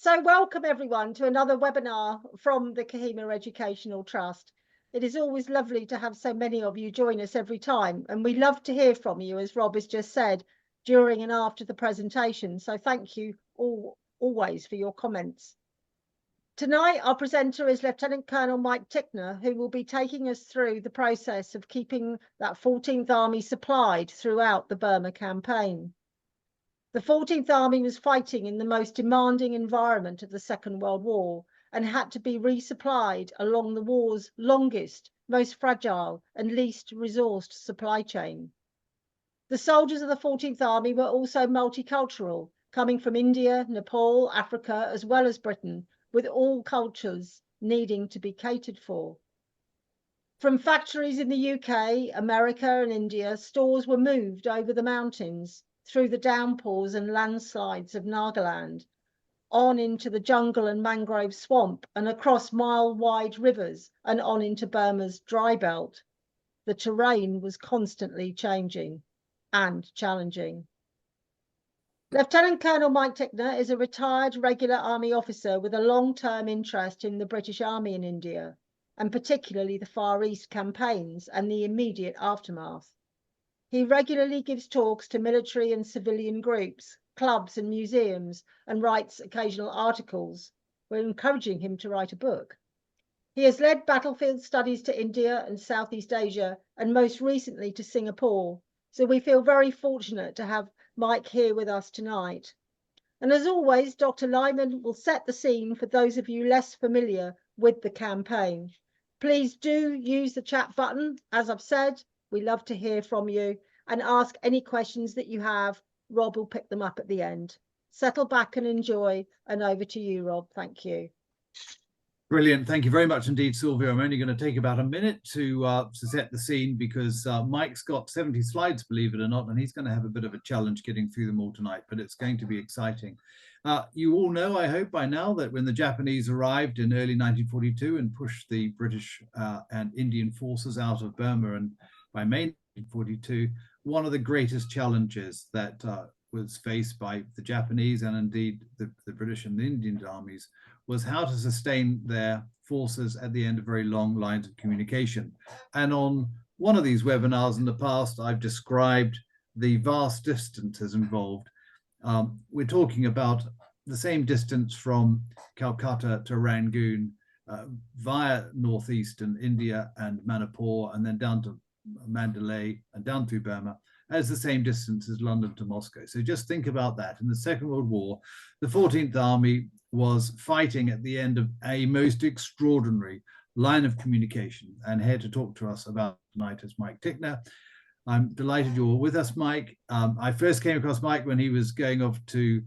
So welcome everyone to another webinar from the Kohima Educational Trust. It is always lovely to have so many of you join us every time, and we love to hear from you, as Rob has just said, during and after the presentation. So thank you all always for your comments. Tonight, our presenter is Lt Col Mike Tickner, who will be taking us through the process of keeping that 14th Army supplied throughout the Burma Campaign. The 14th Army was fighting in the most demanding environment of the Second World War and had to be resupplied along the war's longest, most fragile and least resourced supply chain. The soldiers of the 14th Army were also multicultural, coming from India, Nepal, Africa, as well as Britain, with all cultures needing to be catered for. From factories in the UK, America and India, stores were moved over the mountains, through the downpours and landslides of Nagaland, on into the jungle and mangrove swamp, and across mile-wide rivers, and on into Burma's dry belt. The terrain was constantly changing and challenging. Lt Col Mike Tickner is a retired regular Army officer with a long-term interest in the British Army in India, and particularly the Far East campaigns and the immediate aftermath. He regularly gives talks to military and civilian groups, clubs and museums, and writes occasional articles. We're encouraging him to write a book. He has led battlefield studies to India and Southeast Asia, and most recently to Singapore. So we feel very fortunate to have Mike here with us tonight. And as always, Dr. Lyman will set the scene for those of you less familiar with the campaign. Please do use the chat button. As I've said, we love to hear from you and ask any questions that you have. Rob will pick them up at the end. Settle back and enjoy. And over to you, Rob. Thank you. Brilliant. Thank you very much indeed, Sylvia. I'm only going to take about a minute to set the scene because Mike's got 70 slides, believe it or not, and he's going to have a bit of a challenge getting through them all tonight, but it's going to be exciting. You all know, I hope by now, that when the Japanese arrived in early 1942 and pushed the British and Indian forces out of Burma, and by May 1942, one of the greatest challenges that was faced by the Japanese and indeed the British and the Indian armies was how to sustain their forces at the end of very long lines of communication. And on one of these webinars in the past, I've described the vast distances involved. We're talking about the same distance from Calcutta to Rangoon via northeastern India and Manipur, and then down to Mandalay and down through Burma, as the same distance as London to Moscow. So just think about that. In the Second World War, the 14th Army was fighting at the end of a most extraordinary line of communication. And here to talk to us about tonight is Mike Tickner. I'm delighted you're with us, Mike. I first came across Mike when he was going off to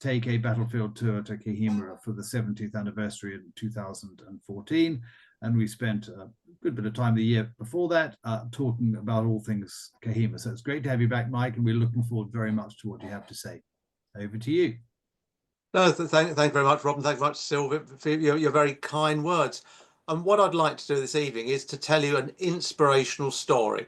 take a battlefield tour to Kohima for the 70th anniversary in 2014. And we spent a good bit of time the year before that talking about all things Kohima. So it's great to have you back, Mike, and we're looking forward very much to what you have to say. Over to you. No, thank you very much, Rob, and thank you very much, Sylvia, for your very kind words. And what I'd like to do this evening is to tell you an inspirational story.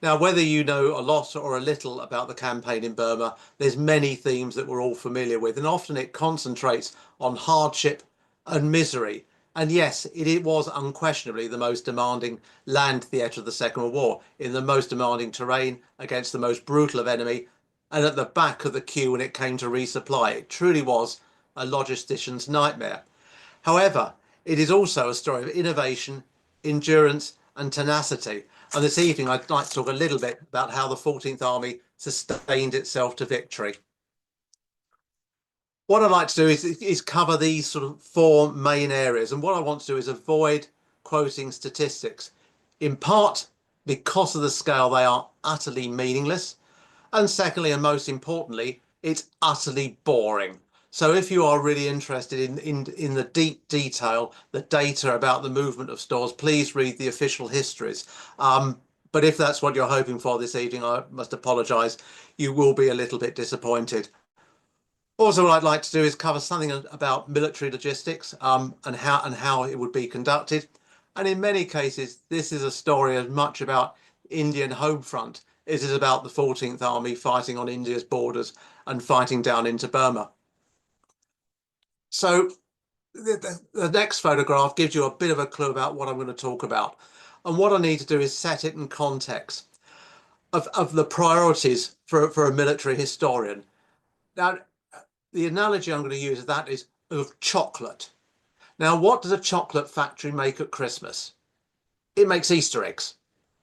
Now, whether you know a lot or a little about the campaign in Burma, there's many themes that we're all familiar with, and often it concentrates on hardship and misery. And yes, it was unquestionably the most demanding land theatre of the Second World War, in the most demanding terrain, against the most brutal of enemy, and at the back of the queue when it came to resupply. It truly was a logistician's nightmare. However, it is also a story of innovation, endurance and tenacity. And this evening I'd like to talk a little bit about how the 14th Army sustained itself to victory. What I'd like to do is cover these sort of four main areas. And what I want to do is avoid quoting statistics, in part because of the scale they are utterly meaningless. And secondly, and most importantly, it's utterly boring. So if you are really interested in the deep detail, the data about the movement of stores, please read the official histories. But if that's what you're hoping for this evening, I must apologise, you will be a little bit disappointed. Also, what I'd like to do is cover something about military logistics and how it would be conducted. And in many cases, this is a story as much about Indian home front as it is about the 14th Army fighting on India's borders and fighting down into Burma. So the next photograph gives you a bit of a clue about what I'm going to talk about. And what I need to do is set it in context of the priorities for a military historian. Now, the analogy I'm going to use of that is of chocolate. Now, what does a chocolate factory make at Christmas? It makes Easter eggs,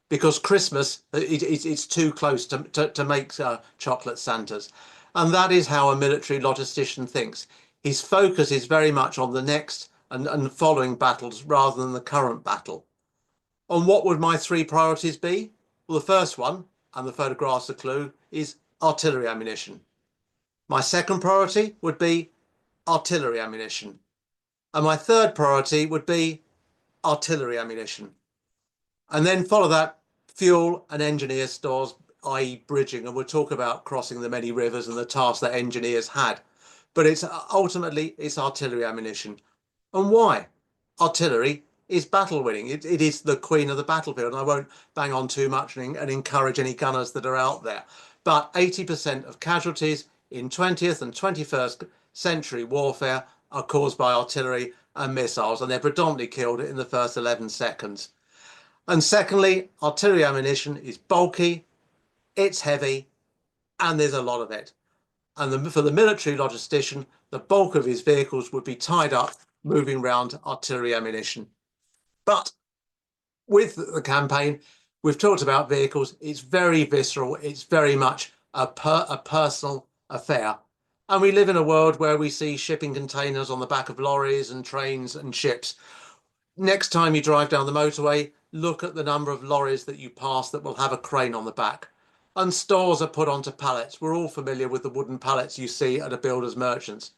because Christmas, it's too close to make chocolate Santas. And that is how a military logistician thinks. His focus is very much on the next and following battles rather than the current battle. And what would my three priorities be? Well, the first one, and the photograph's a clue, is artillery ammunition. My second priority would be artillery ammunition. And my third priority would be artillery ammunition. And then follow that, fuel and engineer stores, i.e. bridging. And we'll talk about crossing the many rivers and the tasks that engineers had. But it's ultimately, it's artillery ammunition. And why? Artillery is battle winning. It is the queen of the battlefield. And I won't bang on too much and encourage any gunners that are out there. But 80% of casualties in 20th and 21st century warfare are caused by artillery and missiles, and they're predominantly killed in the first 11 seconds. And secondly, artillery ammunition is bulky, it's heavy, and there's a lot of it. And for the military logistician, the bulk of his vehicles would be tied up moving around artillery ammunition. But with the campaign, we've talked about vehicles. It's very visceral. It's very much a personal affair. And we live in a world where we see shipping containers on the back of lorries and trains and ships. Next time you drive down the motorway, look at the number of lorries that you pass that will have a crane on the back. And stores are put onto pallets. We're all familiar with the wooden pallets you see at a builder's merchants.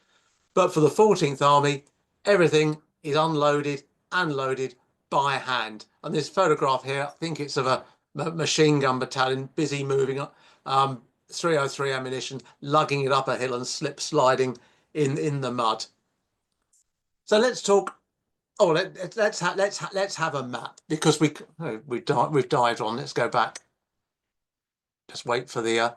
But for the 14th Army, everything is unloaded and loaded by hand. And this photograph here, I think it's of a machine gun battalion busy moving 303 ammunition, lugging it up a hill and slip sliding in the mud. So let's talk. Oh, let's have a map, because we've dived on. Let's go back. Just wait for the.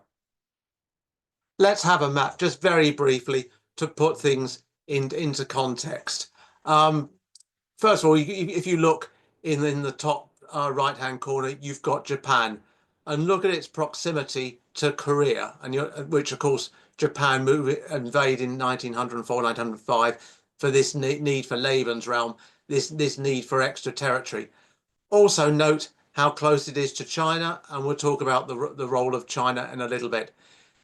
Let's have a map, just very briefly, to put things into context. First of all, if you look in the top right-hand corner, you've got Japan, and look at its proximity to Korea, and which of course Japan invaded in 1904, 1905 for this need for Lebensraum, this need for extra territory. Also note how close it is to China, and we'll talk about the role of China in a little bit.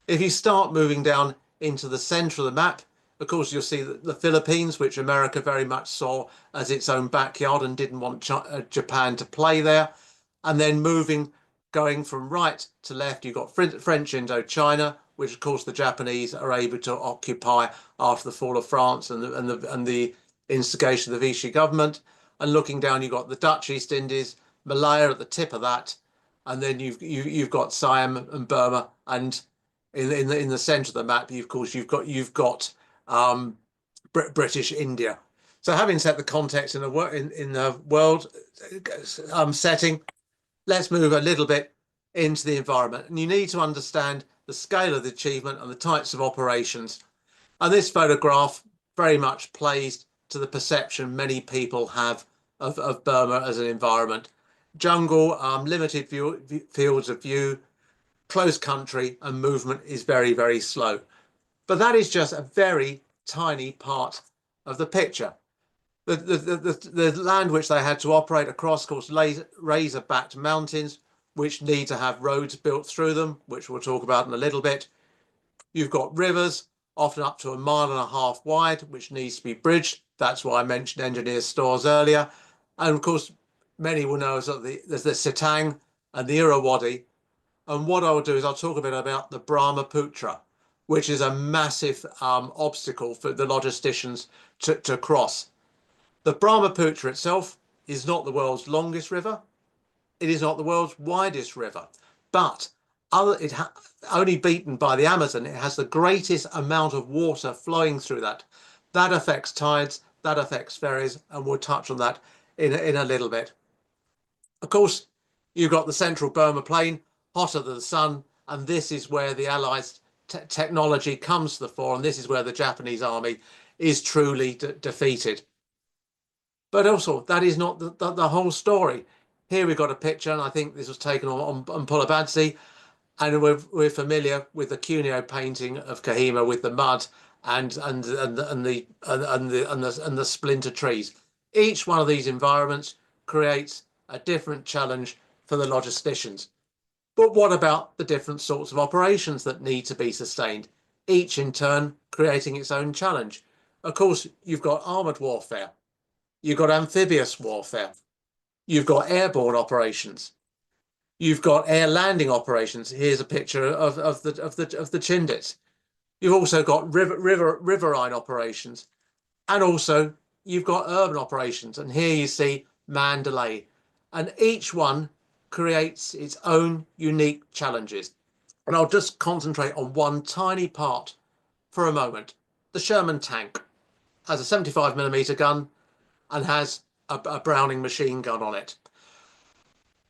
If you start moving down into the center of the map, of course, you'll see the Philippines, which America very much saw as its own backyard and didn't want Japan to play there. And then going from right to left, you've got French Indochina, which of course the Japanese are able to occupy after the fall of France and the instigation of the Vichy government. And looking down, you've got the Dutch East Indies, Malaya at the tip of that, and then you've got Siam and Burma, and in the centre of the map, of course, you've got British India. So having set the context in the world setting, let's move a little bit into the environment. And you need to understand the scale of the achievement and the types of operations. And this photograph very much plays to the perception many people have of Burma as an environment. Jungle, limited fields of view, close country, and movement is very, very slow. But that is just a very tiny part of the picture. The land which they had to operate across, of course, razor-backed mountains, which need to have roads built through them, which we'll talk about in a little bit. You've got rivers, often up to 1.5 miles wide, which needs to be bridged. That's why I mentioned engineer stores earlier. And of course, many will know there's the Sitang and the Irrawaddy. And what I'll do is I'll talk a bit about the Brahmaputra, which is a massive obstacle for the logisticians to cross. The Brahmaputra itself is not the world's longest river. It is not the world's widest river, but only beaten by the Amazon, it has the greatest amount of water flowing through that. That affects tides, that affects ferries, and we'll touch on that in a little bit. Of course, you've got the central Burma plain, hotter than the sun, and this is where the Allies' technology comes to the fore, and this is where the Japanese army is truly defeated. But also, that is not the whole story. Here we've got a picture, and I think this was taken on Pulabadzi, and we're familiar with the Cuneo painting of Kohima with the mud and the splinter trees. Each one of these environments creates a different challenge for the logisticians. But what about the different sorts of operations that need to be sustained, each in turn creating its own challenge? Of course, you've got armoured warfare, you've got amphibious warfare, you've got airborne operations, you've got air landing operations. Here's a picture of the Chindits. You've also got riverine operations, and also you've got urban operations. And here you see Mandalay, and each one creates its own unique challenges. And I'll just concentrate on one tiny part for a moment. The Sherman tank has a 75mm gun and has a Browning machine gun on it.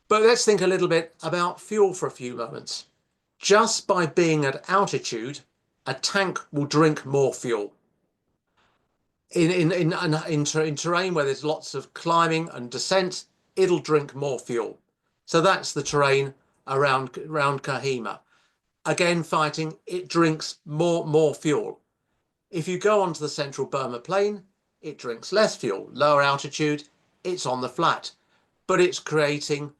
But let's think a little bit about fuel for a few moments. Just by being at altitude, a tank will drink more fuel. In terrain where there's lots of climbing and descent, it'll drink more fuel. So that's the terrain around Kohima. Again, fighting, it drinks more fuel. If you go onto the central Burma plain, it drinks less fuel. Lower altitude, it's on the flat, but it's creating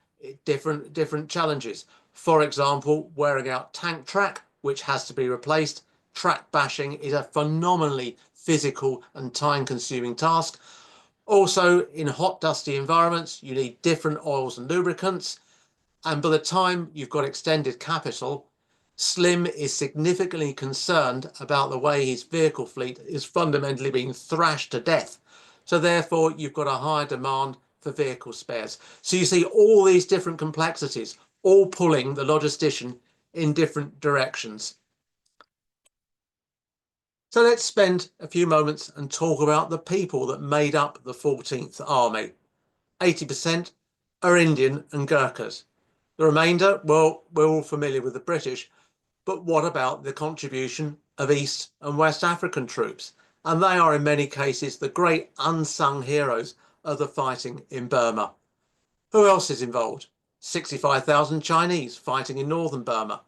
different challenges. For example, wearing out tank track, which has to be replaced. Track bashing is a phenomenally physical and time-consuming task. Also, in hot, dusty environments, you need different oils and lubricants. And by the time you've got extended capital, Slim is significantly concerned about the way his vehicle fleet is fundamentally being thrashed to death. So therefore, you've got a higher demand for vehicle spares. So you see all these different complexities, all pulling the logistician in different directions. So let's spend a few moments and talk about the people that made up the 14th Army. 80% are Indian and Gurkhas. The remainder, well, we're all familiar with the British, but what about the contribution of East and West African troops? And they are in many cases the great unsung heroes of the fighting in Burma. Who else is involved? 65,000 Chinese fighting in northern Burma.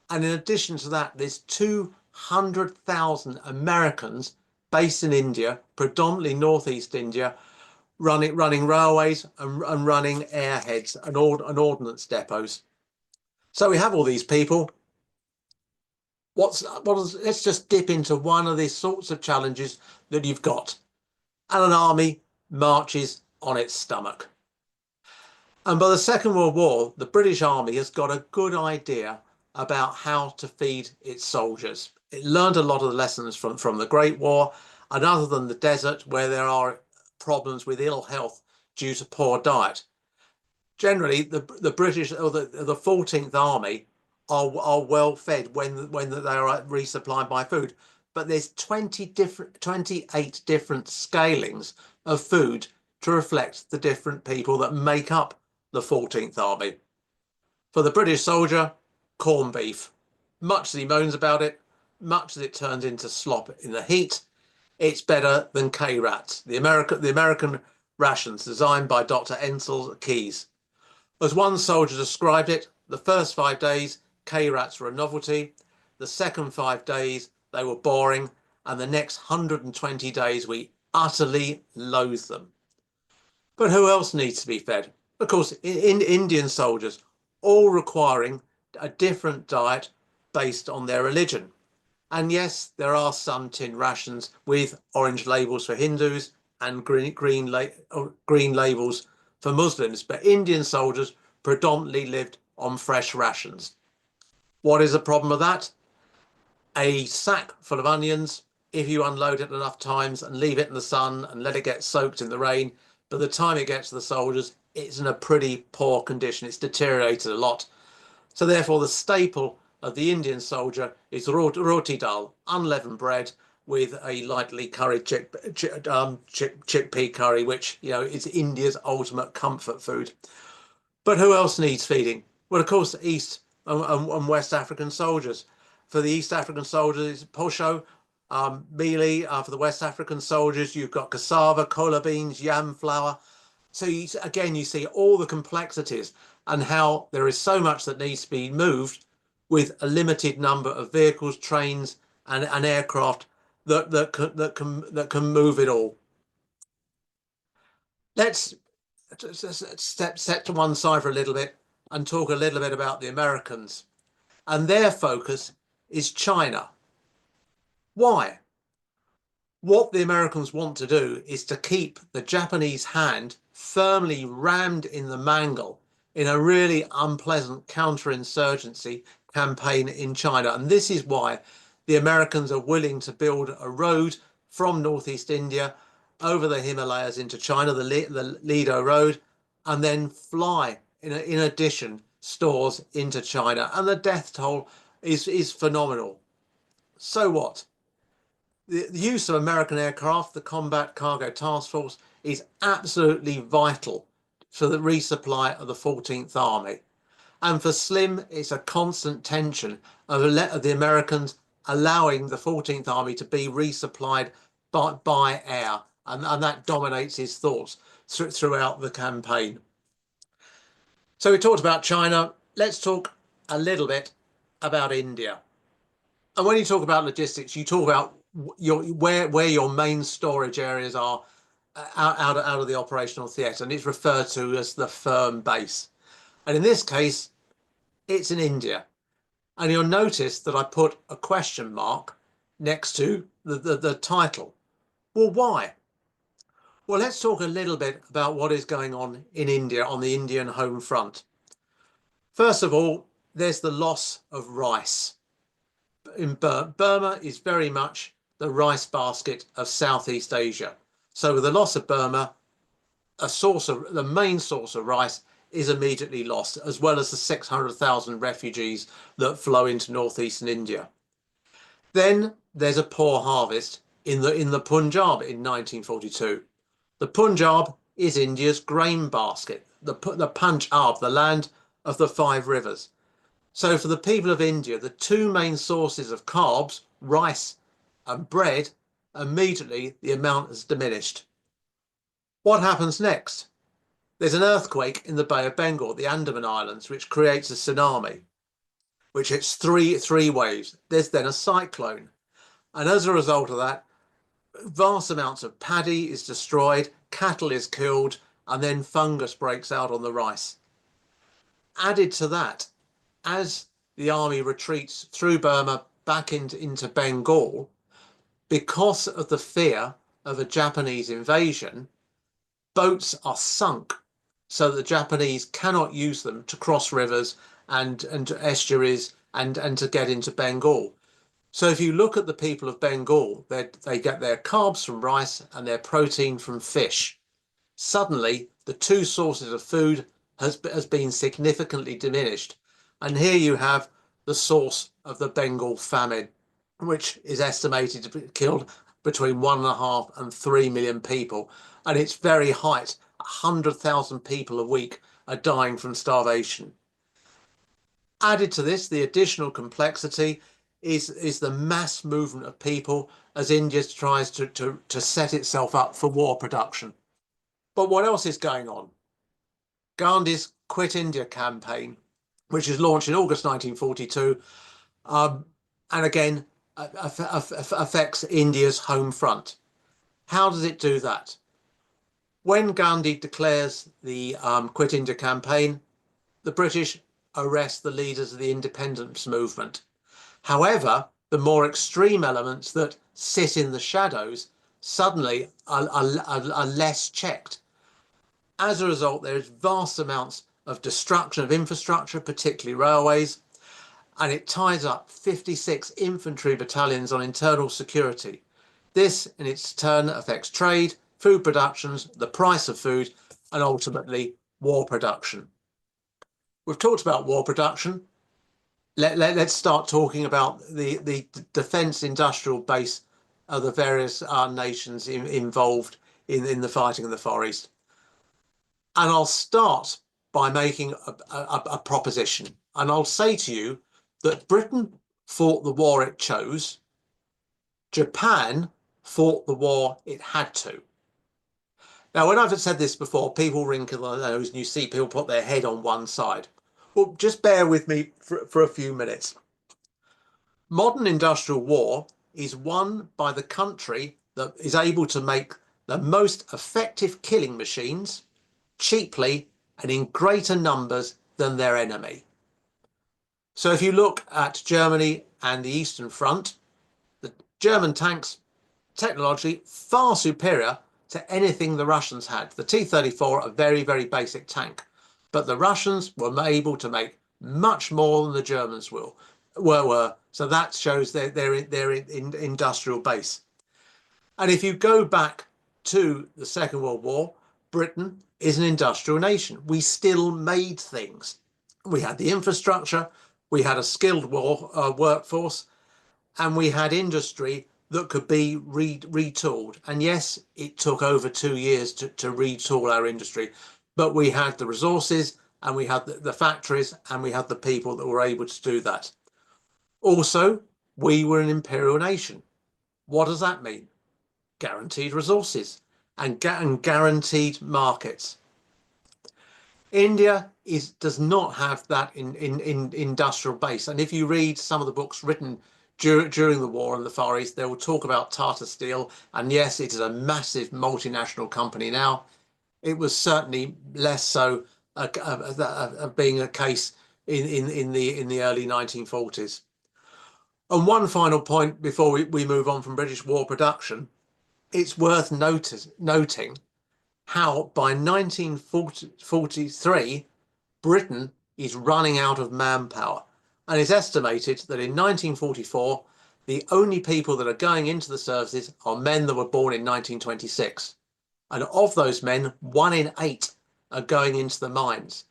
And in addition to that, there's 200,000 Americans based in India, predominantly northeast India, running railways and running airheads and ordnance depots. So we have all these people. Let's just dip into one of these sorts of challenges that you've got. And an army marches on its stomach. And by the Second World War, the British Army has got a good idea about how to feed its soldiers. It learned a lot of the lessons from the Great War, and other than the desert where there are problems with ill health due to poor diet. Generally, the British or the 14th Army are well fed when they are resupplied by food. But there's 28 different scalings of food to reflect the different people that make up the 14th Army. For the British soldier, corned beef. Much as he moans about it, much as it turns into slop in the heat, it's better than K-Rats, the American rations designed by Dr. Ensel Keys. As one soldier described it, the first 5 days, K-Rats were a novelty. The second 5 days, they were boring. And the next 120 days, we utterly loathe them. But who else needs to be fed? Of course, Indian soldiers, all requiring a different diet based on their religion. And yes, there are some tin rations with orange labels for Hindus and green labels for Muslims, but Indian soldiers predominantly lived on fresh rations. What is the problem with that? A sack full of onions, if you unload it enough times and leave it in the sun and let it get soaked in the rain, by the time it gets to the soldiers, it's in a pretty poor condition. It's deteriorated a lot. So therefore, the staple of the Indian soldier is roti dal, unleavened bread with a lightly curried chickpea curry, which, you know, is India's ultimate comfort food. But who else needs feeding? Well, of course, East and West African soldiers. For the East African soldiers, it's posho, mealie for the West African soldiers. You've got cassava, cola beans, yam flour. So again, you see all the complexities and how there is so much that needs to be moved with a limited number of vehicles, trains, and aircraft that can move it all. Let's step to one side for a little bit and talk a little bit about the Americans. And their focus is China. Why? What the Americans want to do is to keep the Japanese hand firmly rammed in the mangle in a really unpleasant counterinsurgency campaign in China. And this is why the Americans are willing to build a road from northeast India over the Himalayas into China, the Lido Road, and then fly, in addition, stores into China. And the death toll is phenomenal. So what? The use of American aircraft, the Combat Cargo Task Force, is absolutely vital for the resupply of the 14th Army. And for Slim, it's a constant tension of the Americans allowing the 14th Army to be resupplied by air. And that dominates his thoughts throughout the campaign. So we talked about China. Let's talk a little bit about India. And when you talk about logistics, you talk about where your main storage areas are out of the operational theatre, and it's referred to as the firm base. And in this case, it's in India. And you'll notice that I put a question mark next to the title. Well, why? Well, let's talk a little bit about what is going on in India on the Indian home front. First of all, there's the loss of rice. In Burma is very much the rice basket of Southeast Asia. So with the loss of Burma, the main source of rice is immediately lost, as well as the 600,000 refugees that flow into northeastern India. Then there's a poor harvest in the Punjab in 1942. The Punjab is India's grain basket, the Punjab, the land of the 5 rivers. So for the people of India, the 2 main sources of carbs, rice and bread, immediately the amount has diminished. What happens next? There's an earthquake in the Bay of Bengal, the Andaman Islands, which creates a tsunami, which hits three waves. There's then a cyclone. And as a result of that, vast amounts of paddy is destroyed, cattle is killed, and then fungus breaks out on the rice. Added to that, as the army retreats through Burma back into Bengal, because of the fear of a Japanese invasion, boats are sunk so the Japanese cannot use them to cross rivers and estuaries and to get into Bengal. So if you look at the people of Bengal, they get their carbs from rice and their protein from fish. Suddenly, the 2 sources of food has been significantly diminished. And here you have the source of the Bengal famine, which is estimated to have killed between 1.5 and 3 million people. And its very height, 100,000 people a week are dying from starvation. Added to this, the additional complexity is the mass movement of people as India tries to set itself up for war production. But what else is going on? Gandhi's Quit India campaign, which was launched in August 1942, and again affects India's home front. How does it do that? When Gandhi declares the Quit India campaign, the British arrest the leaders of the independence movement. However, the more extreme elements that sit in the shadows suddenly are less checked. As a result, there is vast amounts of destruction of infrastructure, particularly railways, and it ties up 56 infantry battalions on internal security. This, in its turn, affects trade, food productions, the price of food, and ultimately war production. We've talked about war production. Let's start talking about the defence industrial base of the various nations involved in the fighting in the Far East. And I'll start by making a proposition. And I'll say to you that Britain fought the war it chose, Japan fought the war it had to. Now, when I've said this before, people wrinkle their nose and you see people put their head on one side. Well, just bear with me for a few minutes. Modern industrial war is won by the country that is able to make the most effective killing machines cheaply and in greater numbers than their enemy. So if you look at Germany and the Eastern Front, the German tanks, technologically far superior to anything the Russians had. The T-34, a very, very basic tank, but the Russians were able to make much more than the Germans were. So that shows their industrial base. And if you go back to the Second World War, Britain is an industrial nation. We still made things. We had the infrastructure, we had a skilled workforce, and we had industry that could be retooled. And yes, it took over 2 years to retool our industry, but we had the resources and we had the factories and we had the people that were able to do that. Also, we were an imperial nation. What does that mean? Guaranteed resources and guaranteed markets. India does not have that in industrial base. And if you read some of the books written during the war in the Far East, they will talk about Tata Steel. And yes, it is a massive multinational company now. It was certainly less so being a case in the early 1940s. And one final point before we move on from British war production, it's worth noting how by 1943, Britain is running out of manpower. And it's estimated that in 1944, the only people that are going into the services are men that were born in 1926. And of those men, 1 in 8 are going into the mines.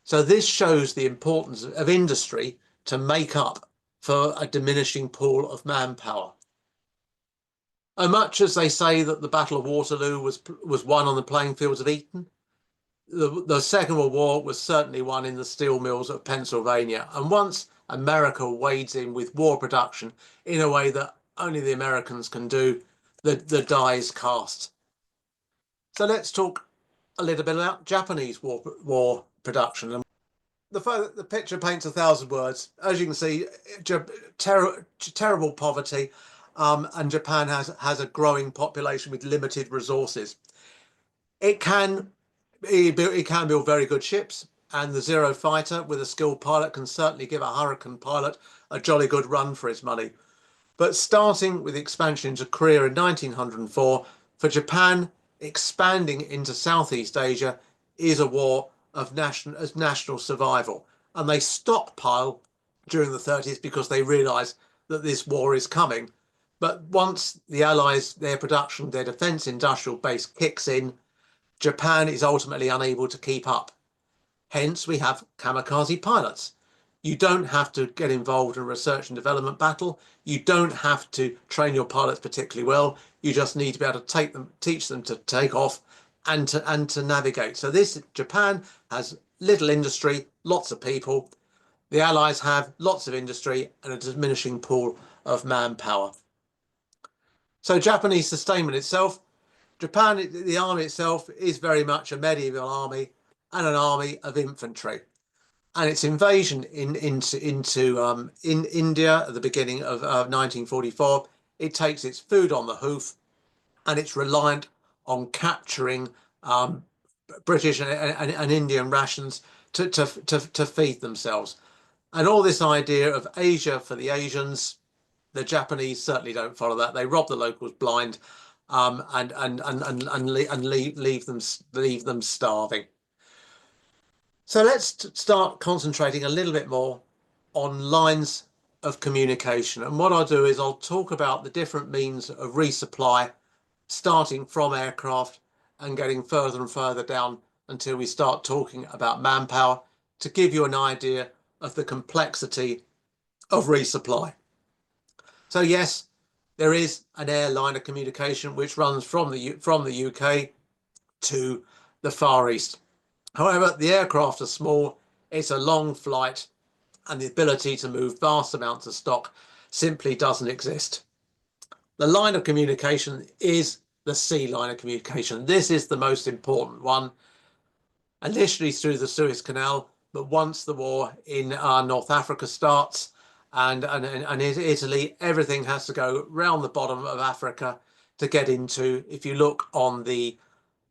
So this shows the importance of industry to make up for a diminishing pool of manpower. And much as they say that the Battle of Waterloo was won on the playing fields of Eton, the Second World War was certainly won in the steel mills of Pennsylvania. And once America wades in with war production in a way that only the Americans can do, the die is cast. So let's talk a little bit about Japanese war production. The picture paints 1,000 words. As you can see, terrible poverty, and Japan has a growing population with limited resources. It can build very good ships, and the Zero fighter with a skilled pilot can certainly give a Hurricane pilot a jolly good run for his money. But starting with expansion into Korea in 1904, for Japan, expanding into Southeast Asia is a war of national survival. And they stockpile during the 30s because they realise that this war is coming. But once the Allies, their production, their defence industrial base kicks in, Japan is ultimately unable to keep up. Hence, we have kamikaze pilots. You don't have to get involved in a research and development battle. You don't have to train your pilots particularly well. You just need to be able to teach them to take off and to navigate. So Japan has little industry, lots of people. The Allies have lots of industry and a diminishing pool of manpower. So Japanese sustainment itself, Japan, the army itself is very much a medieval army and an army of infantry. And its invasion into India at the beginning of 1944, it takes its food on the hoof, and it's reliant on capturing British and Indian rations to feed themselves. And all this idea of Asia for the Asians, the Japanese certainly don't follow that. They rob the locals blind, and leave them starving. So let's start concentrating a little bit more on lines of communication. And what I'll do is I'll talk about the different means of resupply, starting from aircraft and getting further and further down until we start talking about manpower, to give you an idea of the complexity of resupply. So yes, there is an airline of communication which runs from the UK to the Far East. However, the aircraft are small, it's a long flight, and the ability to move vast amounts of stock simply doesn't exist. The line of communication is the sea line of communication. This is the most important one. Initially through the Suez Canal, but once the war in North Africa starts and Italy, everything has to go round the bottom of Africa to get into. If you look on the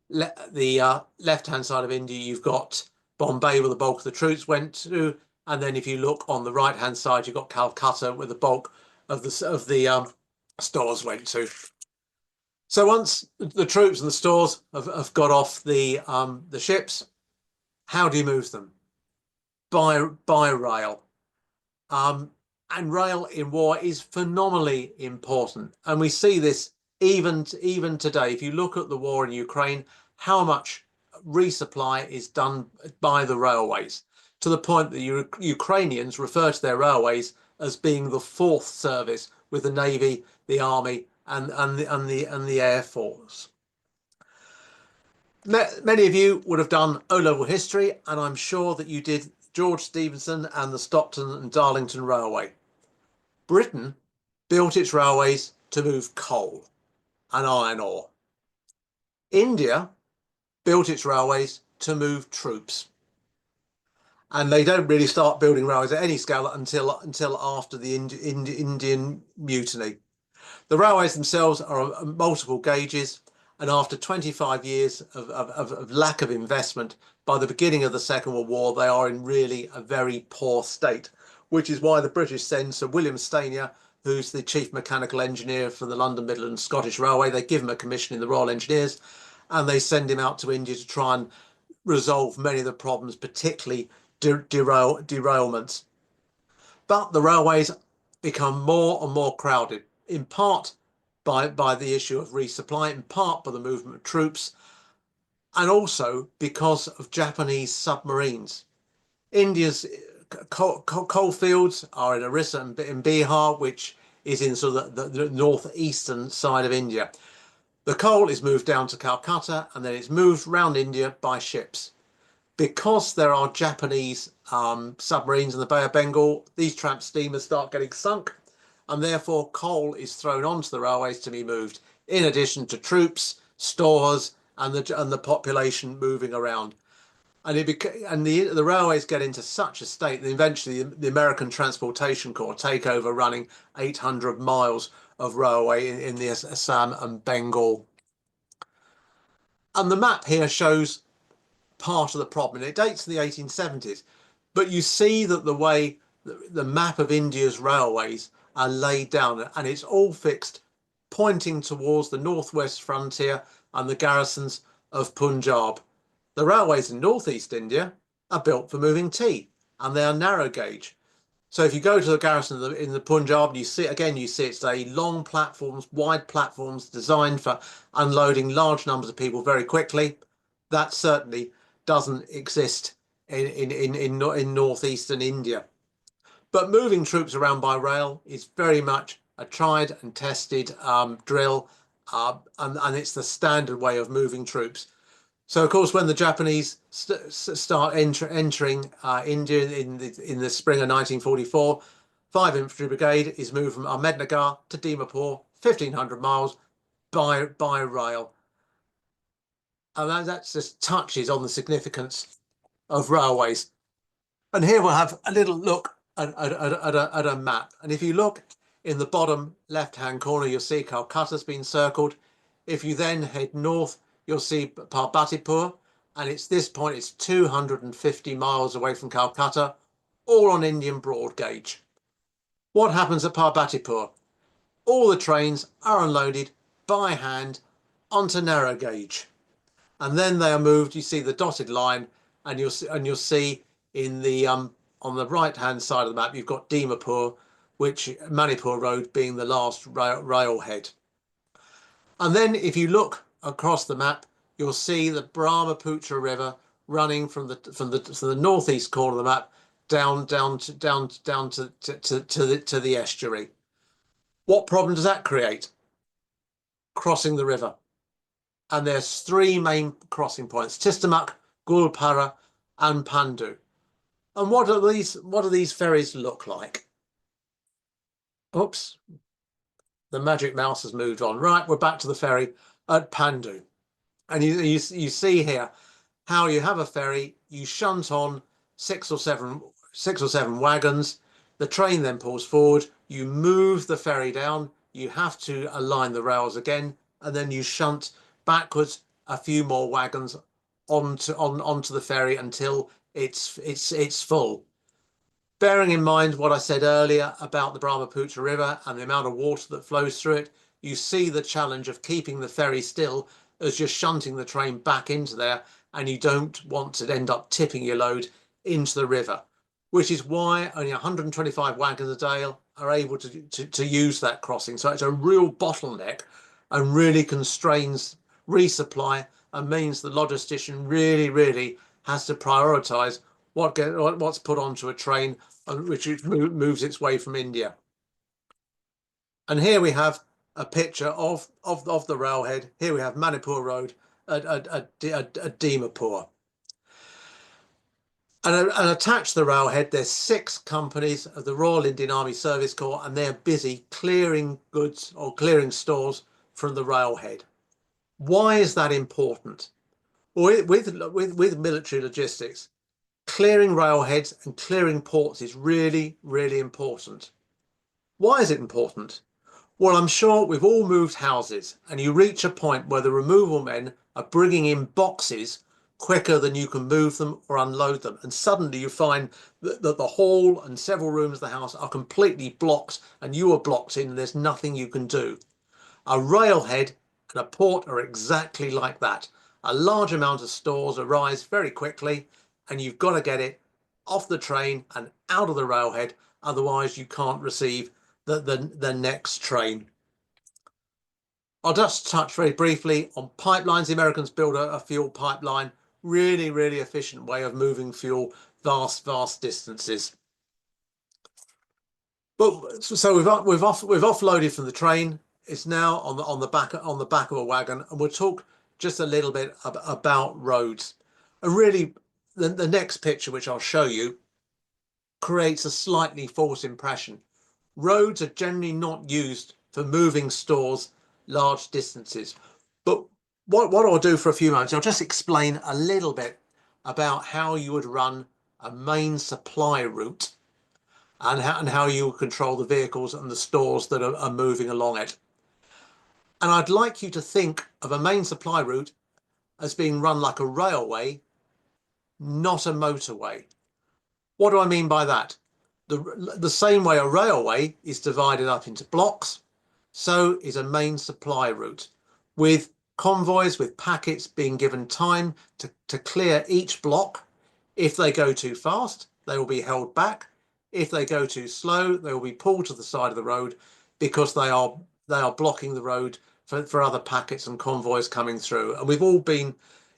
left-hand side of India, you've got Bombay, where the bulk of the troops went to, and then if you look on the right-hand side, you've got Calcutta, where the bulk of the stores went to. So once the troops and the stores have got off the ships, how do you move them? By rail. And rail in war is phenomenally important. And we see this even today. If you look at the war in Ukraine, how much resupply is done by the railways, to the point that Ukrainians refer to their railways as being the fourth service with the Navy, the Army, and the Air Force. Many of you would have done O-level history, and I'm sure that you did George Stephenson and the Stockton and Darlington Railway. Britain built its railways to move coal and iron ore. India built its railways to move troops. And they don't really start building railways at any scale until after the Indian Mutiny. The railways themselves are multiple gauges, and after 25 years of lack of investment, by the beginning of the Second World War, they are in really a very poor state, which is why the British send Sir William Stanier, who's the chief mechanical engineer for the London Midland Scottish Railway. They give him a commission in the Royal Engineers, and they send him out to India to try and resolve many of the problems, particularly derailments. But the railways become more and more crowded, in part by the issue of resupply, in part by the movement of troops, and also because of Japanese submarines. India's coal fields are in Orissa and in Bihar, which is in sort of the northeastern side of India. The coal is moved down to Calcutta, and then it's moved around India by ships. Because there are Japanese submarines in the Bay of Bengal, these tramp steamers start getting sunk, and therefore coal is thrown onto the railways to be moved, in addition to troops, stores, and the population moving around. And the railways get into such a state that eventually the American Transportation Corps take over, running 800 miles of railway in the Assam and Bengal. And the map here shows part of the problem. It dates to the 1870s, but you see that the way the map of India's railways are laid down, and it's all fixed, pointing towards the northwest frontier and the garrisons of Punjab. The railways in northeast India are built for moving tea, and they are narrow gauge. So if you go to the garrison in the Punjab, you see it's a long platforms, wide platforms designed for unloading large numbers of people very quickly. That certainly doesn't exist in northeastern India. But moving troops around by rail is very much a tried and tested drill, and it's the standard way of moving troops. So, of course, when the Japanese start entering India in the spring of 1944, 5 Infantry Brigade is moved from Ahmednagar to Dimapur, 1,500 miles by rail. And that just touches on the significance of railways. And here we'll have a little look at a map. And if you look in the bottom left-hand corner, you'll see Calcutta's been circled. If you then head north, you'll see Parbatipur, and it's this point, it's 250 miles away from Calcutta, all on Indian broad gauge. What happens at Parbatipur? All the trains are unloaded by hand onto narrow gauge, and then they are moved. You see the dotted line, and you'll see in the on the right hand side of the map, you've got Dimapur, which Manipur Road being the last railhead. And then if you look across the map, you'll see the Brahmaputra River running from the northeast corner of the map down to the estuary. What problem does that create? Crossing the river. And there's 3 main crossing points: Tistamak, Gulpara, and Pandu. And what do these ferries look like? Oops. the magic mouse has moved on. Right, we're back to the ferry at Pandu. And you see here how you have a ferry, you shunt on six or seven wagons, the train then pulls forward, you move the ferry down, you have to align the rails again, and then you shunt backwards a few more wagons onto the ferry until it's full. Bearing in mind what I said earlier about the Brahmaputra River and the amount of water that flows through it, you see the challenge of keeping the ferry still as just shunting the train back into there, and you don't want to end up tipping your load into the river, which is why only 125 wagons a day are able to use that crossing. So it's a real bottleneck and really constrains resupply and means the logistician really has to prioritise what's put onto a train which moves its way from India. And here we have a picture of the railhead. Here we have Manipur Road at Dimapur. And attached to the railhead, there's 6 companies of the Royal Indian Army Service Corps, and they're busy clearing goods or clearing stores from the railhead. Why is that important? Well, with military logistics, clearing railheads and clearing ports is really important. Why is it important? Well, I'm sure we've all moved houses, and you reach a point where the removal men are bringing in boxes quicker than you can move them or unload them, and suddenly you find that the hall and several rooms of the house are completely blocked, and you are blocked in, and there's nothing you can do. A railhead and a port are exactly like that. A large amount of stores arise very quickly, and you've got to get it off the train and out of the railhead, otherwise you can't receive the next train. I'll just touch very briefly on pipelines. The Americans built a fuel pipeline, really efficient way of moving fuel vast distances. But so we've offloaded from the train. It's now on the back of a wagon, and we'll talk just a little bit about roads. And really, the next picture, which I'll show you, creates a slightly false impression. Roads are generally not used for moving stores large distances. But what I'll do for a few moments, I'll just explain a little bit about how you would run a main supply route and how you would control the vehicles and the stores that are moving along it. And I'd like you to think of a main supply route as being run like a railway, not a motorway. What do I mean by that? The same way a railway is divided up into blocks, so is a main supply route, with convoys with packets being given time to clear each block. If they go too fast, they will be held back. If they go too slow, they will be pulled to the side of the road because they are blocking the road for other packets and convoys coming through. And we've all been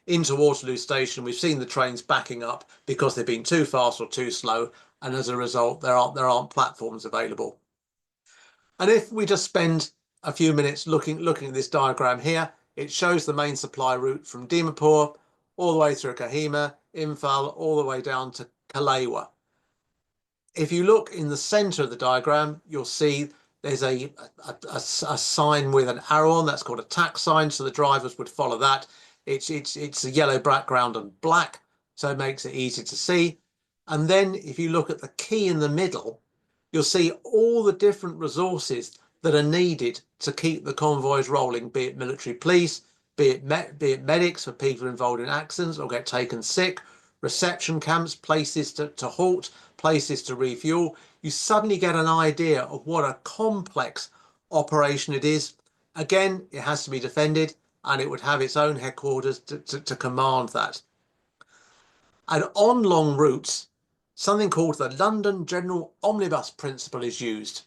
into Waterloo Station. We've seen the trains backing up because they've been too fast or too slow, and as a result, there aren't platforms available. And if we just spend a few minutes looking at this diagram here, it shows the main supply route from Dimapur all the way through Kohima, Imphal, all the way down to Kalewa. If you look in the center of the diagram, you'll see there's a sign with an arrow on. That's called a tack sign, so the drivers would follow that. It's a yellow background and black, so it makes it easy to see. And then if you look at the key in the middle, you'll see all the different resources that are needed to keep the convoys rolling, be it military police, be it medics for people involved in accidents or get taken sick, reception camps, places to halt, places to refuel. You suddenly get an idea of what a complex operation it is. Again, it has to be defended, and it would have its own headquarters to command that. And on long routes, something called the London General Omnibus Principle is used,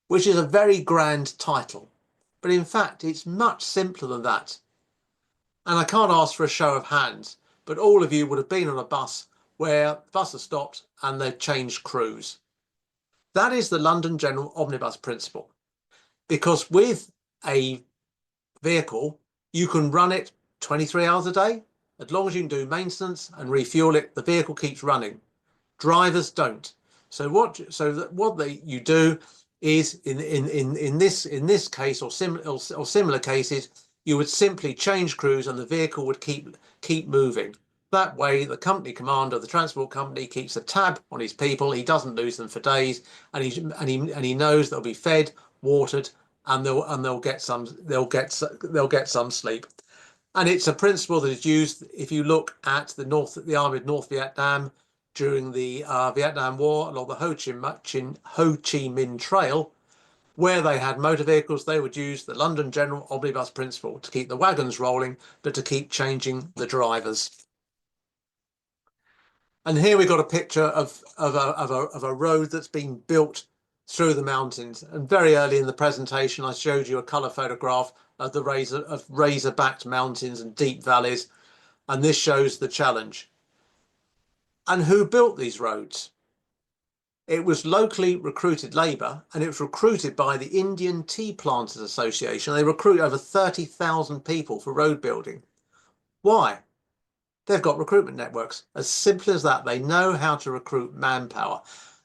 which is a very grand title, but in fact it's much simpler than that. And I can't ask for a show of hands, but all of you would have been on a bus where the bus has stopped and they've changed crews. That is the London General Omnibus Principle, because with a vehicle, you can run it 23 hours a day. As long as you can do maintenance and refuel it, the vehicle keeps running. Drivers don't. So what you do is in this case or similar cases, you would simply change crews and the vehicle would keep moving. That way, the company commander, the transport company, keeps a tab on his people. He doesn't lose them for days, and he knows they'll be fed, watered, and they'll get some sleep. And it's a principle that is used if you look at the Army of North Vietnam during the Vietnam War along the Ho Chi Minh Trail, where they had motor vehicles. They would use the London General Omnibus principle to keep the wagons rolling, but to keep changing the drivers. And here we've got a picture of a road that's been built through the mountains. And very early in the presentation, I showed you a colour photograph of the razor-backed mountains and deep valleys. And this shows the challenge. And who built these roads? It was locally recruited labour, and it was recruited by the Indian Tea Planters Association. They recruit over 30,000 people for road building. Why? They've got recruitment networks. As simple as that. They know how to recruit manpower,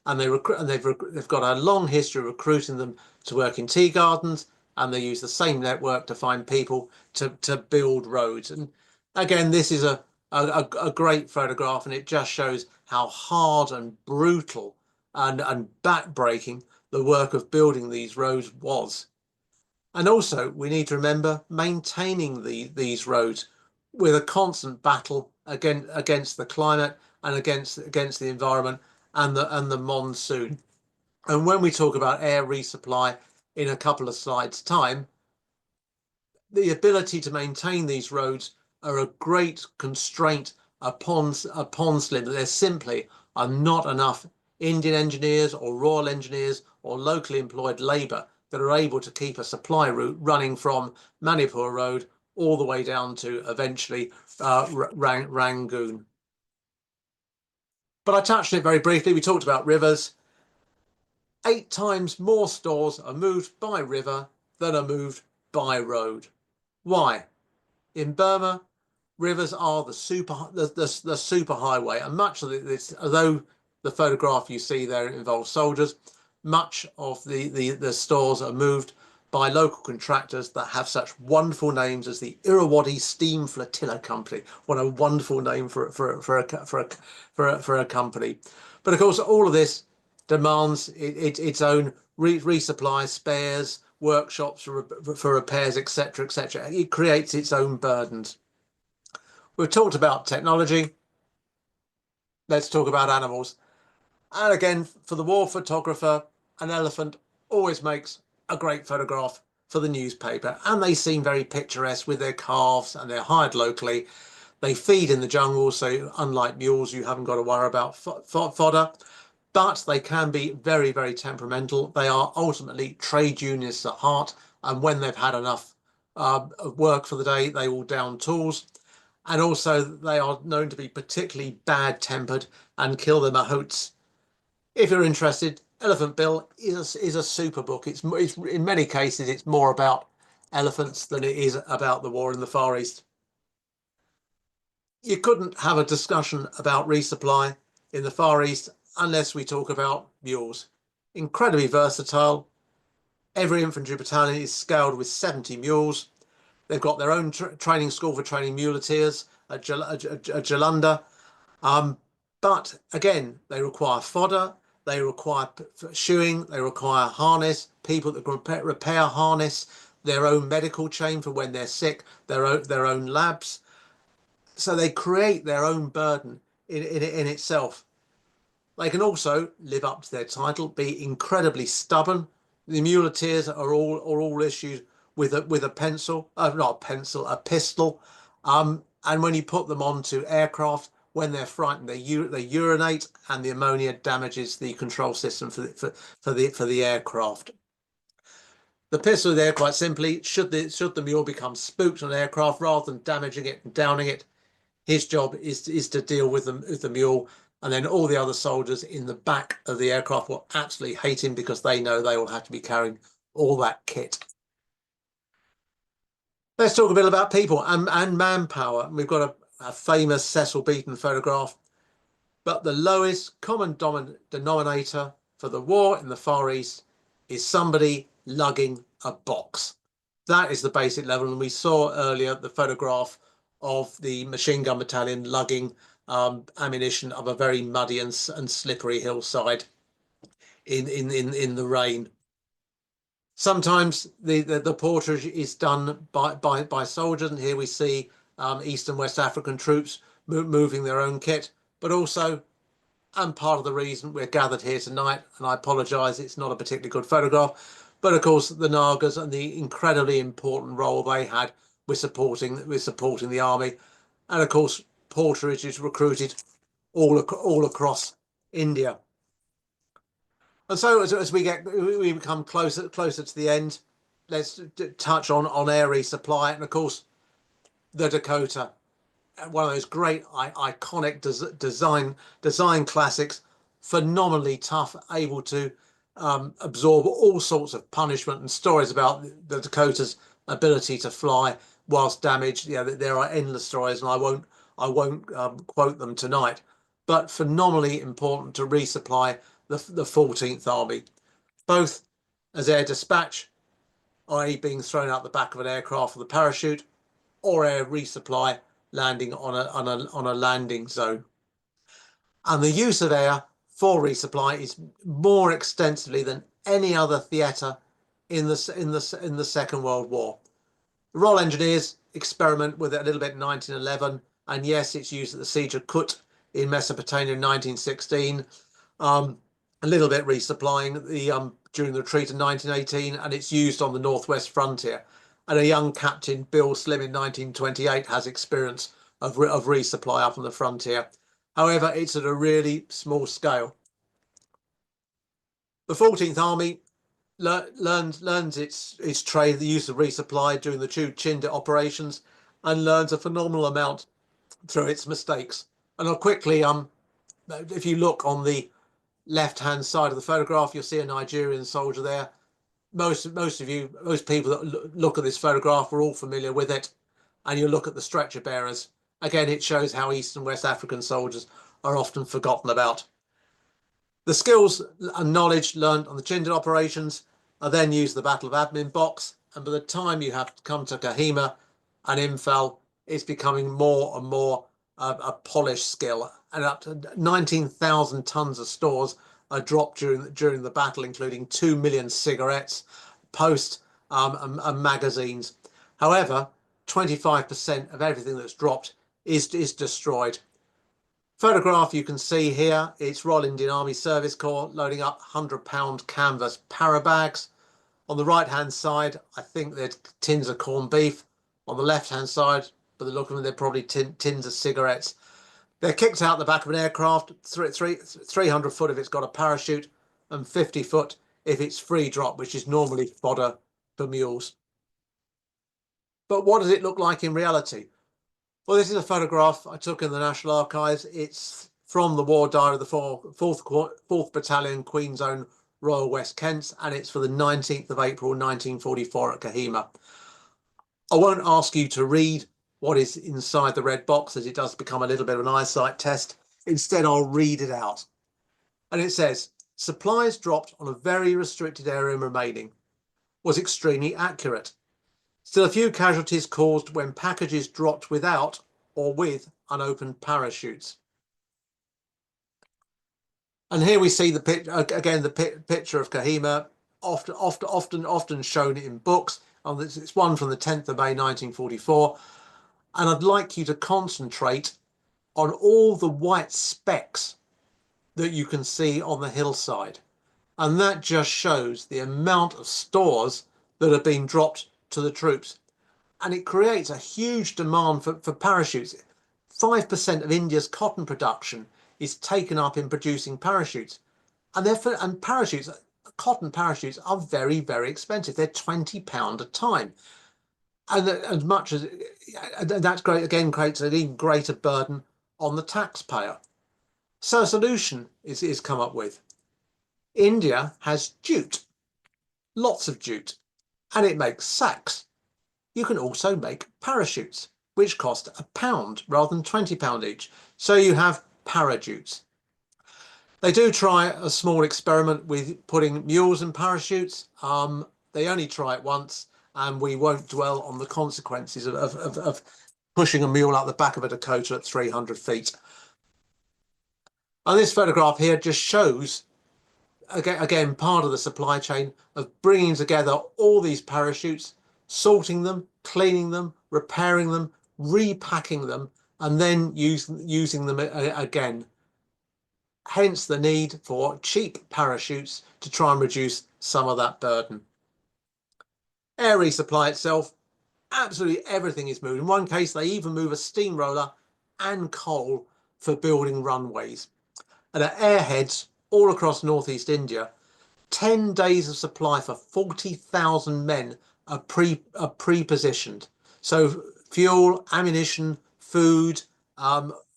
and they've got a long history of recruiting them to work in tea gardens, and they use the same network to find people to build roads. And again, this is a great photograph, and it just shows how hard and brutal and backbreaking the work of building these roads was. And also, we need to remember maintaining these roads with a constant battle against the climate and against the environment and the monsoon. And when we talk about air resupply in a couple of slides' time, the ability to maintain these roads are a great constraint upon SLIM. There simply are not enough Indian engineers or Royal engineers or locally employed labour that are able to keep a supply route running from Manipur Road all the way down to eventually Rangoon. But I touched on it very briefly. We talked about rivers. 8 times more stores are moved by river than are moved by road. Why? In Burma, rivers are the super highway, and much of this, although the photograph you see there involves soldiers, much of the stores are moved by local contractors that have such wonderful names as the Irrawaddy Steam Flotilla Company. What a wonderful name for a company! But of course, all of this demands its own resupply, spares, workshops for repairs, etc., etc. It creates its own burdens. We've talked about technology. Let's talk about animals. And again, for the war photographer, an elephant always makes a great photograph for the newspaper, and they seem very picturesque with their calves, and they're hired locally. They feed in the jungle, so unlike mules, you haven't got to worry about fodder, but they can be very, very temperamental. They are ultimately trade unionists at heart, and when they've had enough work for the day, they will down tools. And also, they are known to be particularly bad-tempered and kill the mahouts. If you're interested, Elephant Bill is a super book. It's in many cases, it's more about elephants than it is about the war in the Far East. You couldn't have a discussion about resupply in the Far East unless we talk about mules. Incredibly versatile. Every infantry battalion is scaled with 70 mules. They've got their own training school for training muleteers at Jalandhar. But again, they require fodder, they require shoeing, they require harness, people that can repair harness, their own medical chain for when they're sick, their own labs. So they create their own burden in itself. They can also live up to their title, be incredibly stubborn. The muleteers are all issued with a pencil, not a pencil, a pistol. And when you put them onto aircraft, when they're frightened, they urinate, and the ammonia damages the control system for the aircraft. The pistol there, quite simply, should the mule become spooked on an aircraft, rather than damaging it and downing it, his job is to deal with the mule, and then all the other soldiers in the back of the aircraft will absolutely hate him because they know they will have to be carrying all that kit. Let's talk a bit about people and manpower. We've got a famous Cecil Beaton photograph, but the lowest common denominator for the war in the Far East is somebody lugging a box. That is the basic level. And we saw earlier the photograph of the machine gun battalion lugging ammunition of a very muddy and slippery hillside in the rain. Sometimes the porterage is done by soldiers, and here we see East and West African troops moving their own kit, but also, and part of the reason we're gathered here tonight, and I apologise, it's not a particularly good photograph, but of course the Nagas and the incredibly important role they had with supporting the army, and of course porterage is recruited all across India. And so as we become closer to the end, let's touch on air resupply, and of course the Dakota, one of those great iconic design classics, phenomenally tough, able to absorb all sorts of punishment, and stories about the Dakota's ability to fly whilst damaged. Yeah, there are endless stories, and I won't quote them tonight, but phenomenally important to resupply the 14th Army, both as air dispatch, i.e. being thrown out the back of an aircraft with a parachute, or air resupply, landing on a landing zone. And the use of air for resupply is more extensively than any other theatre in the Second World War. The Royal Engineers experiment with it a little bit in 1911, and yes, it's used at the Siege of Kut in Mesopotamia in 1916. A little bit resupplying during the retreat in 1918, and it's used on the northwest frontier. And a young captain, Bill Slim, in 1928 has experience of resupply up on the frontier. However, it's at a really small scale. The 14th Army learns its trade, the use of resupply during the Chindit operations, and learns a phenomenal amount through its mistakes. And I'll quickly, if you look on the left-hand side of the photograph, you'll see a Nigerian soldier there. Most people that look at this photograph are all familiar with it. And you look at the stretcher bearers. Again, it shows how East and West African soldiers are often forgotten about. The skills and knowledge learned on the Chindit operations are then used in the Battle of Admin Box. And by the time you have come to Kohima and Imphal, it's becoming more and more a polished skill. And up to 19,000 tons of stores are dropped during the battle, including 2 million cigarettes, post and magazines. However, 25% of everything that's dropped is destroyed. Photograph you can see here, it's Royal Indian Army Service Corps loading up 100-pound canvas parabags. On the right-hand side, I think they're tins of corned beef. On the left-hand side, by the look of them, they're probably tins of cigarettes. They're kicked out the back of an aircraft, 300 foot if it's got a parachute, and 50 foot if it's free drop, which is normally fodder for mules. But what does it look like in reality? Well, this is a photograph I took in the National Archives. It's from the War Diary of the 4th Battalion, Queen's Own Royal West Kents, and it's for the 19th of April 1944 at Kohima. I won't ask you to read what is inside the red box, as it does become a little bit of an eyesight test. Instead, I'll read it out. And it says, supplies dropped on a very restricted area remaining. Was extremely accurate. Still a few casualties caused when packages dropped without or with unopened parachutes. And here we see the picture of Kohima, often shown in books. It's one from the 10th of May 1944. And I'd like you to concentrate on all the white specks that you can see on the hillside. And that just shows the amount of stores that have been dropped to the troops. And it creates a huge demand for parachutes. 5% of India's cotton production is taken up in producing parachutes. And parachutes, cotton parachutes, are very, very expensive. They're £20 a time. And as much as that's great, again, creates an even greater burden on the taxpayer. So a solution is come up with. India has jute, lots of jute, and it makes sacks. You can also make parachutes, which cost £1 rather than £20 each. So you have parachutes. They do try a small experiment with putting mules in parachutes. They only try it once, and we won't dwell on the consequences of pushing a mule out the back of a Dakota at 300 feet. And this photograph here just shows, again, part of the supply chain of bringing together all these parachutes, sorting them, cleaning them, repairing them, repacking them, and then using them again. Hence the need for cheap parachutes to try and reduce some of that burden. Air resupply itself, absolutely everything is moved. In one case, they even move a steamroller and coal for building runways. And at airheads all across northeast India, 10 days of supply for 40,000 men are pre-positioned. So fuel, ammunition, food,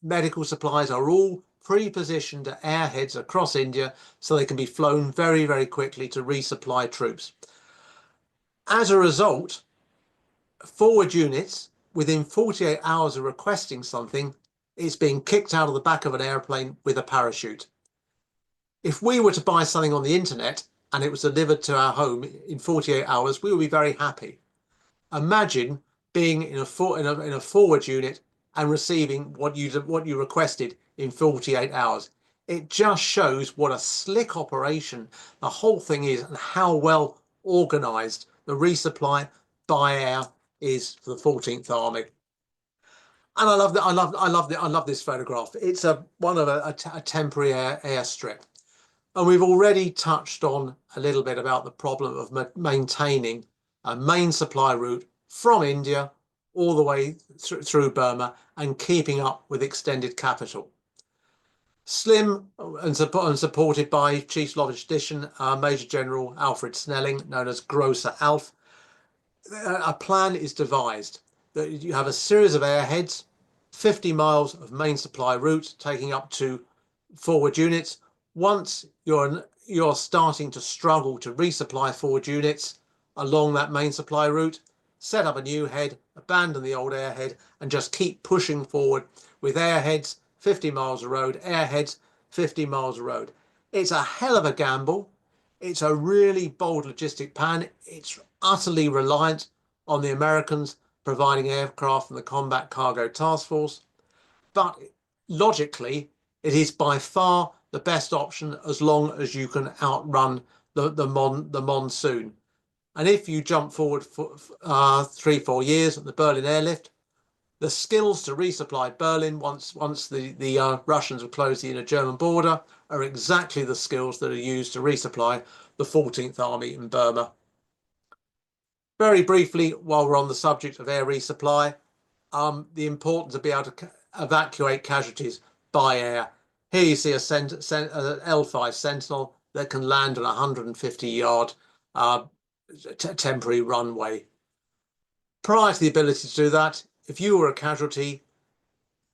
medical supplies are all pre-positioned at airheads across India so they can be flown very, very quickly to resupply troops. As a result, forward units, within 48 hours of requesting something, is being kicked out of the back of an airplane with a parachute. If we were to buy something on the internet and it was delivered to our home in 48 hours, we would be very happy. Imagine being in a forward unit and receiving what you requested in 48 hours. It just shows what a slick operation the whole thing is and how well organized the resupply by air is for the 14th Army. And I love this photograph. It's one of a temporary airstrip. And we've already touched on a little bit about the problem of maintaining a main supply route from India all the way through Burma and keeping up with extended capital. Slim and supported by Chief Logistician Major General Alfred Snelling, known as Grocer Alf, a plan is devised that you have a series of airheads, 50 miles of main supply route taking up to forward units. Once you're starting to struggle to resupply forward units along that main supply route, set up a new head, abandon the old airhead, and just keep pushing forward with airheads, 50 miles of road, airheads, 50 miles of road. It's a hell of a gamble. It's a really bold logistic plan. It's utterly reliant on the Americans providing aircraft from the Combat Cargo Task Force. But logically, it is by far the best option as long as you can outrun the monsoon. And if you jump forward for 3-4 years at the Berlin airlift, the skills to resupply Berlin once the Russians have closed the inner German border are exactly the skills that are used to resupply the 14th Army in Burma. Very briefly, while we're on the subject of air resupply, the importance of being able to evacuate casualties by air. Here you see a L5 Sentinel that can land on a 150-yard temporary runway. Prior to the ability to do that, if you were a casualty,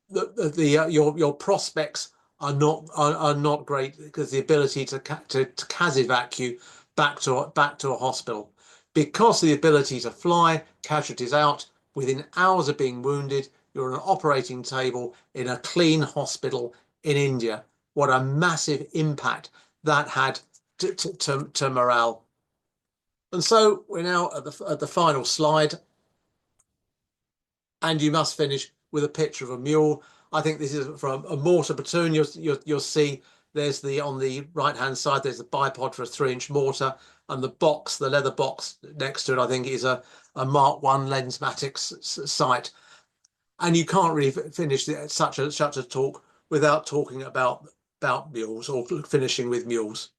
your prospects are not great because the ability to CAS evacuate back to a hospital. Because of the ability to fly casualties out within hours of being wounded, you're on an operating table in a clean hospital in India. What a massive impact that had to morale. And so we're now at the final slide, and you must finish with a picture of a mule. I think this is from a mortar platoon. You'll see there's on the right hand side there's a bipod for a 3-inch mortar, and the leather box next to it I think is a Mark I Lensmatic sight. And you can't really finish such a talk without talking about mules, or finishing with mules.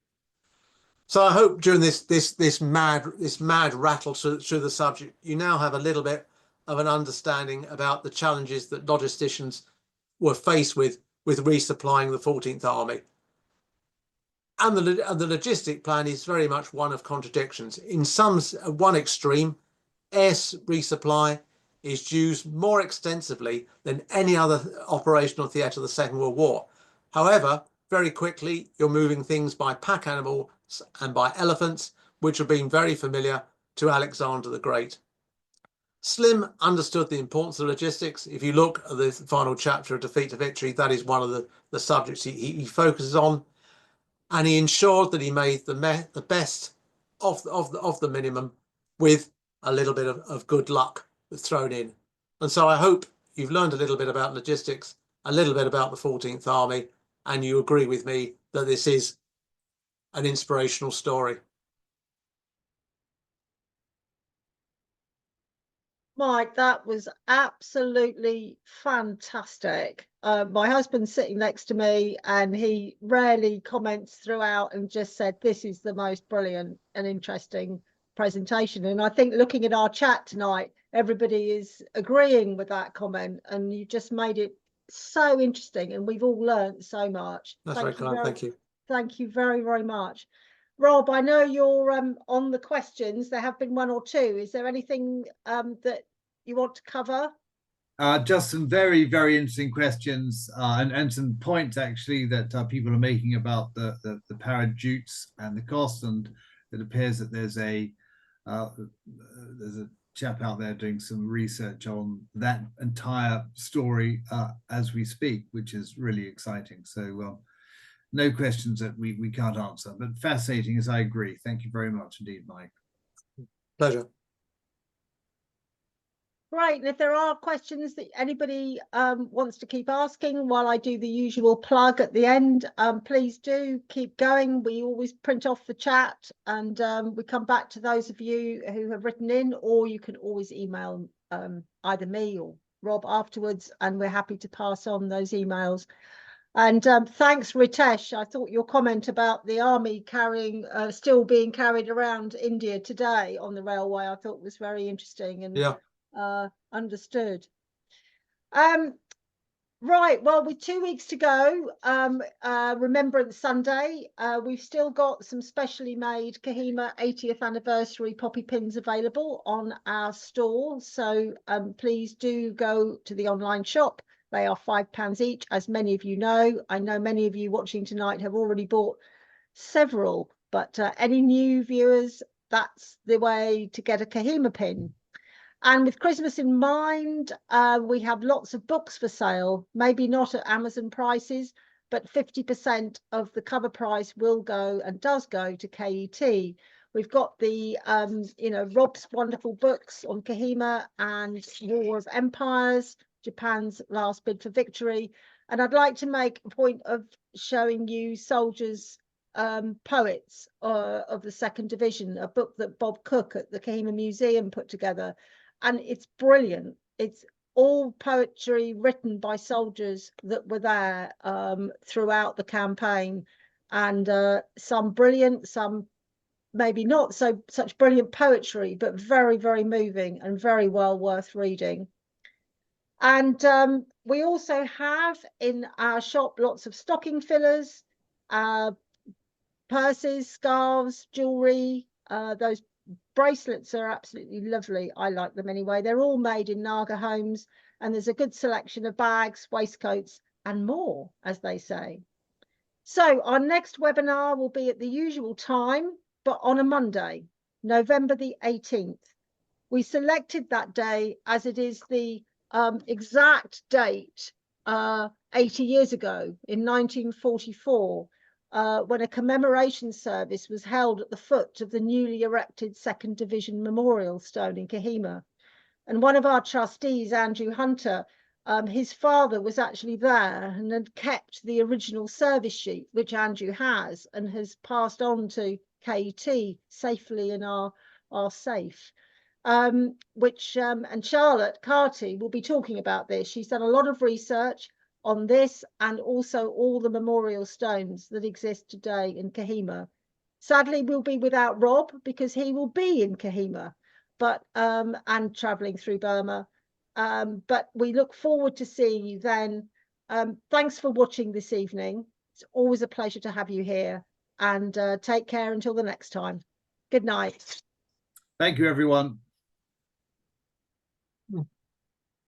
So I hope during this mad rattle through the subject, you now have a little bit of an understanding about the challenges that logisticians were faced with resupplying the 14th Army. And the logistic plan is very much one of contradictions. In one extreme, air resupply is used more extensively than any other operational theatre of the Second World War. However, very quickly, you're moving things by pack animals and by elephants, which have been very familiar to Alexander the Great. Slim understood the importance of logistics. If you look at the final chapter of Defeat to Victory, that is one of the subjects he focuses on. and he ensured that he made the best of the minimum with a little bit of good luck thrown in. And so I hope you've learned a little bit about logistics, a little bit about the 14th Army, and you agree with me that this is an inspirational story. Mike, that was absolutely fantastic. My husband's sitting next to me and he rarely comments throughout and just said, this is the most brilliant and interesting presentation. And I think looking at our chat tonight, everybody is agreeing with that comment, and you just made it so interesting and we've all learned so much. That's very kind. Thank you. Thank you very, very much. Rob, I know you're on the questions. There have been one or two. Is there anything that you want to cover? Just some very, very interesting questions and some points actually that people are making about the parachutes and the cost. And it appears that there's a chap out there doing some research on that entire story as we speak, which is really exciting. So no questions that we can't answer, but fascinating, as I agree. Thank you very much indeed, Mike. Pleasure. Right, and if there are questions that anybody wants to keep asking while I do the usual plug at the end, please do keep going. We always print off the chat and we come back to those of you who have written in, or you can always email either me or Rob afterwards, and we're happy to pass on those emails. And thanks, Ritesh. I thought your comment about the army carrying, still being carried around India today on the railway, I thought was very interesting and understood. Right, well, with 2 weeks to go, Remembrance Sunday, we've still got some specially made Kohima 80th anniversary poppy pins available on our store. So please do go to the online shop. They are £5 each, as many of you know. I know many of you watching tonight have already bought several, but any new viewers, that's the way to get a Kohima pin. And with Christmas in mind, we have lots of books for sale, maybe not at Amazon prices, but 50% of the cover price will go and does go to KET. We've got the, Rob's wonderful books on Kohima and War of Empires, Japan's Last Bid for Victory. And I'd like to make a point of showing you Soldiers, Poets of the 2nd Division, a book that Bob Cook at the Kohima Museum put together. And it's brilliant. It's all poetry written by soldiers that were there throughout the campaign. And some brilliant, some maybe not such brilliant poetry, but very, very moving and very well worth reading. And we also have in our shop lots of stocking fillers, purses, scarves, jewelry. Those bracelets are absolutely lovely. I like them anyway. They're all made in Naga homes, and there's a good selection of bags, waistcoats, and more, as they say. So our next webinar will be at the usual time, but on a Monday, November the 18th. We selected that day as it is the exact date 80 years ago in 1944, when a commemoration service was held at the foot of the newly erected 2nd Division Memorial Stone in Kohima. And one of our trustees, Andrew Hunter, his father was actually there and had kept the original service sheet, which Andrew has, and has passed on to KET safely in our safe. And Charlotte Carty will be talking about this. She's done a lot of research on this and also all the memorial stones that exist today in Kohima. Sadly, we'll be without Rob because he will be in Kohima, but and traveling through Burma. But we look forward to seeing you then. Thanks for watching this evening. It's always a pleasure to have you here, and take care until the next time. Good night. Thank you, everyone.